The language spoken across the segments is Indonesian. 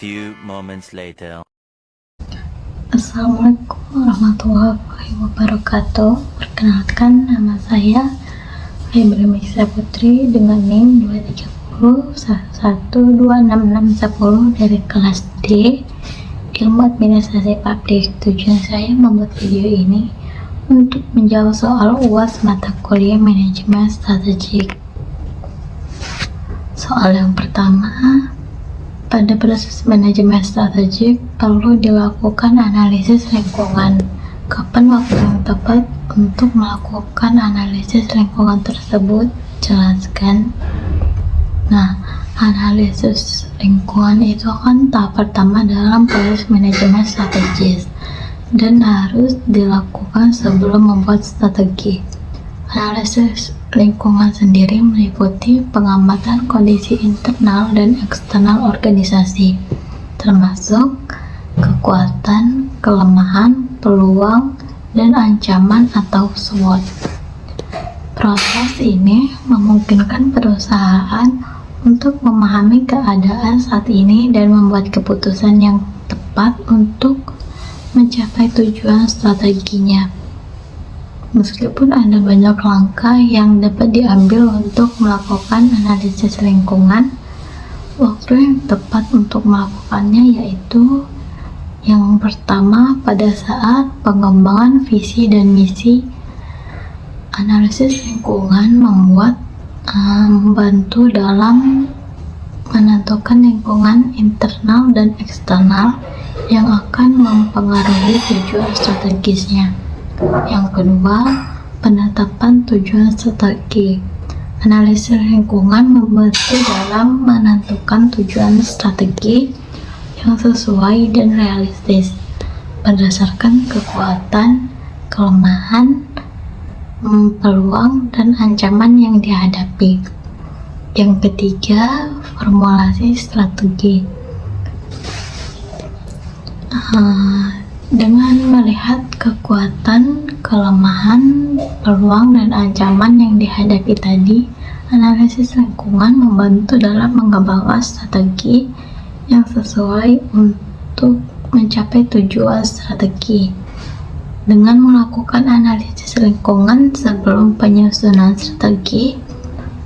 few moments later. Assalamualaikum warahmatullahi wabarakatuh. Perkenalkan, nama saya Febri Misa Putri dengan NIM 23011266610 dari kelas D Ilmu Administrasi Publik. Tujuan saya membuat video ini untuk menjawab soal UAS mata kuliah Manajemen Strategik. Soal yang pertama, pada proses manajemen strategik perlu dilakukan analisis lingkungan. Kapan waktu yang tepat untuk melakukan analisis lingkungan tersebut? Jelaskan. Nah, analisis lingkungan itu kan tahap pertama dalam proses manajemen strategis dan harus dilakukan sebelum membuat strategi. Analisis lingkungan sendiri meliputi pengamatan kondisi internal dan eksternal organisasi, termasuk kekuatan, kelemahan, peluang, dan ancaman atau SWOT. Proses ini memungkinkan perusahaan untuk memahami keadaan saat ini dan membuat keputusan yang tepat untuk mencapai tujuan strateginya. Meskipun ada banyak langkah yang dapat diambil untuk melakukan analisis lingkungan, waktu yang tepat untuk melakukannya yaitu yang pertama pada saat pengembangan visi dan misi. Analisis lingkungan membantu dalam menentukan lingkungan internal dan eksternal yang akan mempengaruhi tujuan strategisnya. Yang kedua, penetapan tujuan strategi. Analisis lingkungan membantu dalam menentukan tujuan strategi yang sesuai dan realistis berdasarkan kekuatan, kelemahan, peluang, dan ancaman yang dihadapi. Yang ketiga, formulasi strategi. Dengan melihat kekuatan, kelemahan, peluang, dan ancaman yang dihadapi tadi, analisis lingkungan membantu dalam mengembangkan strategi yang sesuai untuk mencapai tujuan strategi. Dengan melakukan analisis lingkungan sebelum penyusunan strategi,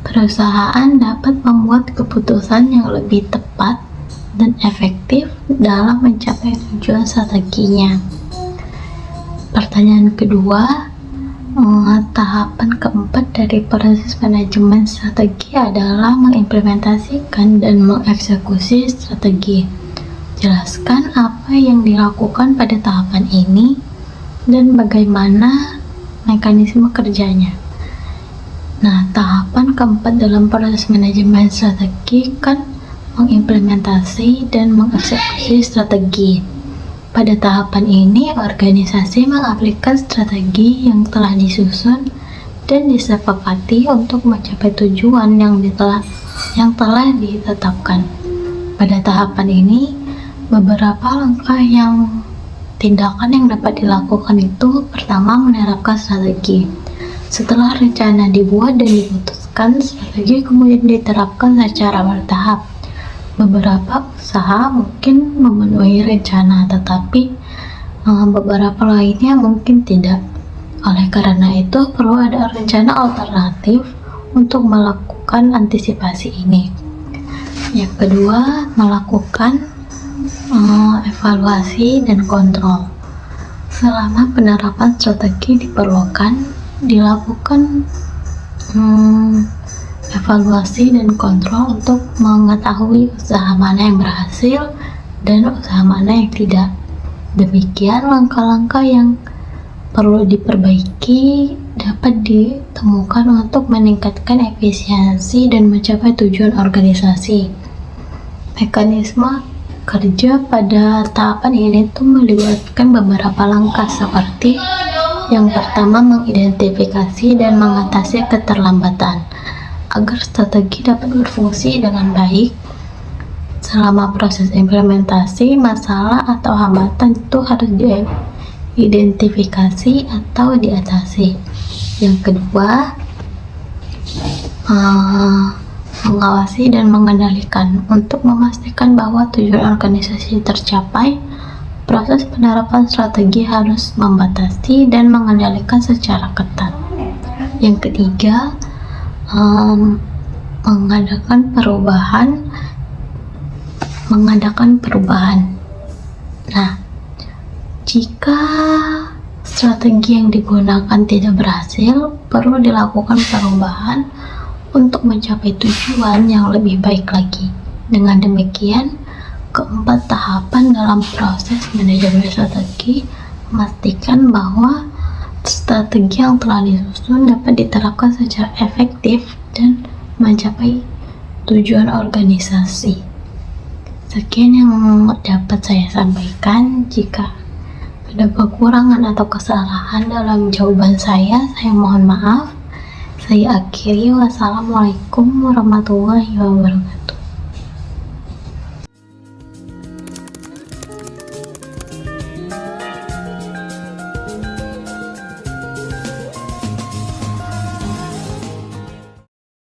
perusahaan dapat membuat keputusan yang lebih tepat dan efektif dalam mencapai tujuan strateginya. Pertanyaan kedua, tahapan keempat dari proses manajemen strategi adalah mengimplementasikan dan mengeksekusi strategi. Jelaskan apa yang dilakukan pada tahapan ini dan bagaimana mekanisme kerjanya. Nah, tahapan keempat dalam proses manajemen strategi kan mengimplementasi dan mengeksekusi strategi. Pada tahapan ini, organisasi mengaplikasikan strategi yang telah disusun dan disepakati untuk mencapai tujuan yang telah ditetapkan. Pada tahapan ini, beberapa langkah tindakan yang dapat dilakukan itu pertama menerapkan strategi. Setelah rencana dibuat dan diputuskan, strategi kemudian diterapkan secara bertahap. Beberapa usaha mungkin memenuhi rencana, tetapi beberapa lainnya mungkin tidak. Oleh karena itu, perlu ada rencana alternatif untuk melakukan antisipasi ini. Yang kedua, melakukan evaluasi dan kontrol. Selama penerapan strategi dilakukan evaluasi dan kontrol untuk mengetahui usaha mana yang berhasil dan usaha mana yang tidak. Demikian langkah-langkah yang perlu diperbaiki dapat ditemukan untuk meningkatkan efisiensi dan mencapai tujuan organisasi. Mekanisme kerja pada tahapan ini melibatkan beberapa langkah seperti yang pertama, mengidentifikasi dan mengatasi keterlambatan. Agar strategi dapat berfungsi dengan baik, selama proses implementasi, masalah atau hambatan itu harus diidentifikasi atau diatasi. Yang kedua, mengawasi dan mengendalikan. Untuk memastikan bahwa tujuan organisasi tercapai, proses penerapan strategi harus membatasi dan mengendalikan secara ketat. Yang ketiga, mengadakan perubahan. Nah, jika strategi yang digunakan tidak berhasil, perlu dilakukan perubahan untuk mencapai tujuan yang lebih baik lagi. Dengan demikian, keempat tahapan dalam proses manajemen strategi memastikan bahwa strategi yang telah disusun dapat diterapkan secara efektif dan mencapai tujuan organisasi. Sekian yang dapat saya sampaikan. Jika ada kekurangan atau kesalahan dalam jawaban saya mohon maaf. Saya akhiri. Wassalamualaikum warahmatullahi wabarakatuh.